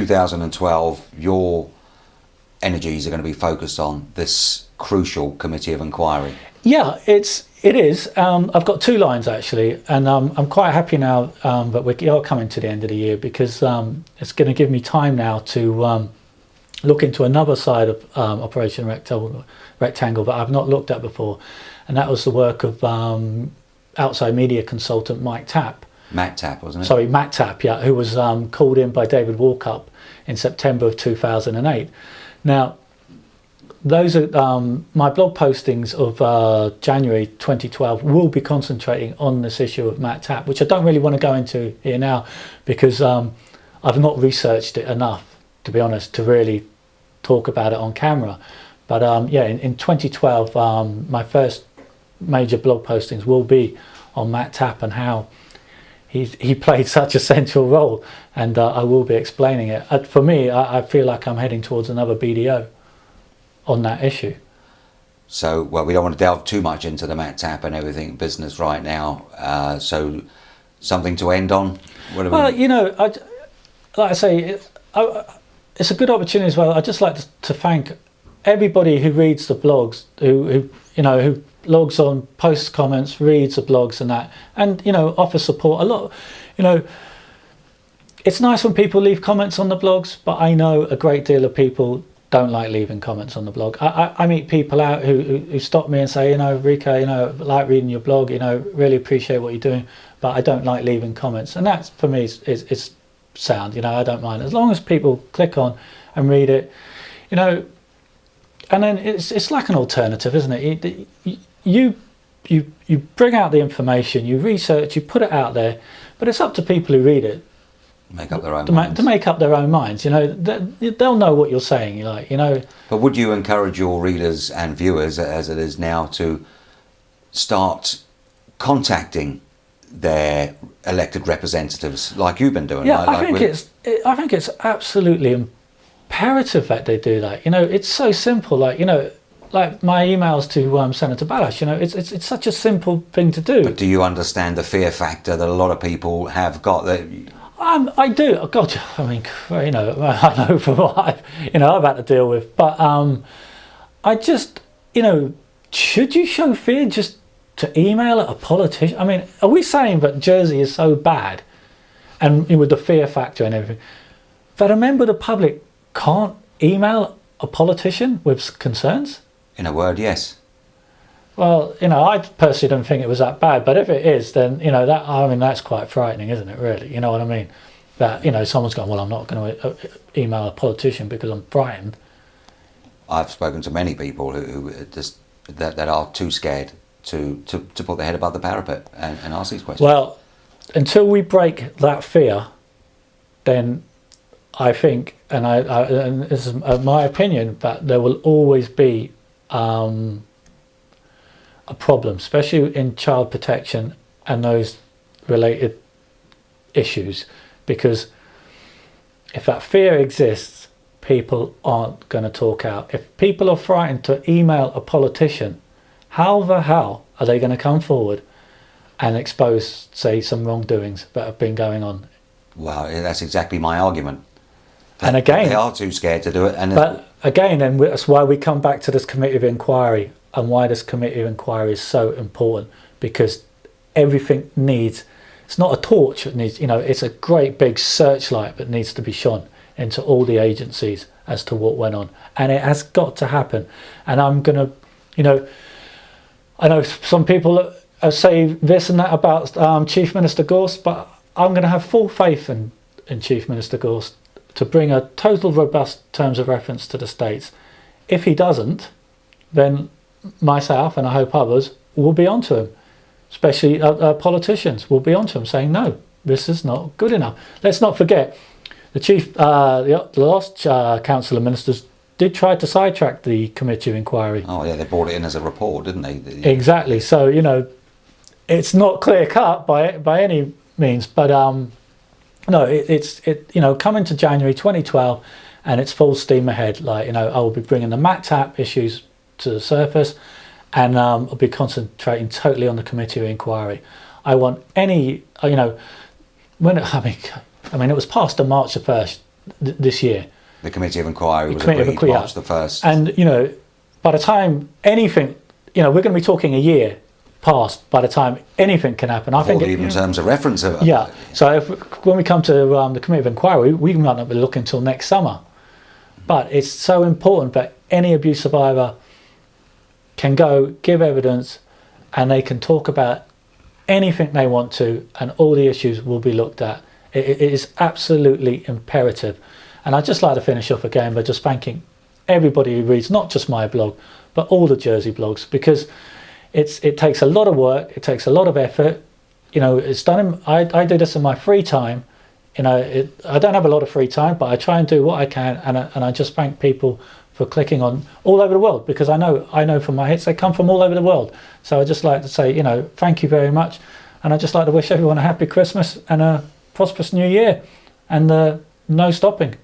2012, your energies are going to be focused on this crucial committee of inquiry. Yeah, it is. I've got 2 lines actually, and I'm quite happy now that we are coming to the end of the year, because it's going to give me time now to look into another side of Operation Rectangle that I've not looked at before, and that was the work of outside media consultant Mike Tapp. Matt Tapp, wasn't it? Sorry, Matt Tapp, yeah, who was called in by David Walkup in September of 2008. Now, those are my blog postings of January 2012 will be concentrating on this issue of Matt Tapp, which I don't really want to go into here now, because I've not researched it enough, to be honest, to really talk about it on camera. But yeah, in 2012, my first major blog postings will be on Matt Tapp and how he played such a central role, and I will be explaining it. For me, I feel like I'm heading towards another BDO on that issue. So, well, we don't want to delve too much into the Matt Tapp and everything business right now. So, something to end on? Well, you know, like I say, it's a good opportunity as well. I'd just like to thank everybody who reads the blogs, who logs on, posts comments, reads the blogs and that, and offers support. A lot, it's nice when people leave comments on the blogs, but I know a great deal of people don't like leaving comments on the blog. I meet people out who stop me and say, Rico, I like reading your blog, really appreciate what you're doing, but I don't like leaving comments. And that's, for me, is sound. I don't mind, as long as people click on and read it, and then it's like an alternative, isn't it? You bring out the information, you research, you put it out there, but it's up to people who read it make up their own minds. To make up their own minds. They'll know what you're saying. But would you encourage your readers and viewers, as it is now, to start contacting their elected representatives like you've been doing? Yeah, I think it's absolutely imperative that they do that. It's so simple. Like my emails to Senator Balash, it's such a simple thing to do. But do you understand the fear factor that a lot of people have got? That I do. God, I mean, I know for what I've had to deal with. But I just, should you show fear just to email a politician? I mean, are we saying that Jersey is so bad, and with the fear factor and everything, that a member of the public can't email a politician with concerns? In a word, yes. Well, I personally don't think it was that bad, but if it is, then that's quite frightening, isn't it? Really, you know what I mean? That someone's going, well, I'm not going to email a politician because I'm frightened. I've spoken to many people who just that are too scared to put their head above the parapet and ask these questions. Well, until we break that fear, then I think, and this is my opinion, that there will always be a problem, especially in child protection and those related issues, because if that fear exists, people aren't going to talk out. If people are frightened to email a politician, how the hell are they going to come forward and expose, say, some wrongdoings that have been going on? Well, that's exactly my argument. And again, they are too scared to do it. But again, and that's why we come back to this committee of inquiry, and why this committee of inquiry is so important, because everything needs, it's not a torch that needs, it's a great big searchlight that needs to be shone into all the agencies as to what went on, and it has got to happen. And I'm gonna, I know some people say this and that about Chief Minister Gorst, but I'm going to have full faith in Chief Minister Gorst to bring a total robust terms of reference to the states. If he doesn't, then myself, and I hope others, will be onto him, especially politicians will be onto him, saying no, this is not good enough. Let's not forget the chief, the last council of ministers did try to sidetrack the committee of inquiry. Oh yeah, they brought it in as a report, didn't they? Exactly. So it's not clear cut by any means, but no, it's coming to January 2012, and it's full steam ahead. I will be bringing the Matt Tapp issues to the surface, and I'll be concentrating totally on the committee of inquiry. I want any, when it was passed on March the 1st, this year. The Committee of Inquiry was Committee of agreed Inquiry, March the 1st. And, you know, by the time anything, you know, we're going to be talking a year past by the time anything can happen. I think even terms of reference. Yeah. So when we come to the Committee of Inquiry, we might not be looking until next summer. But it's so important that any abuse survivor can go, give evidence, and they can talk about anything they want to, and all the issues will be looked at. It is absolutely imperative. And I'd just like to finish off again by just thanking everybody who reads, not just my blog, but all the Jersey blogs, because it takes a lot of work, it takes a lot of effort. You know, it's done. I do this in my free time. You know, I don't have a lot of free time, but I try and do what I can, and I just thank people for clicking on all over the world, because I know from my hits they come from all over the world. So I just like to say, you know, thank you very much, and I just like to wish everyone a happy Christmas and a prosperous New Year, and no stopping.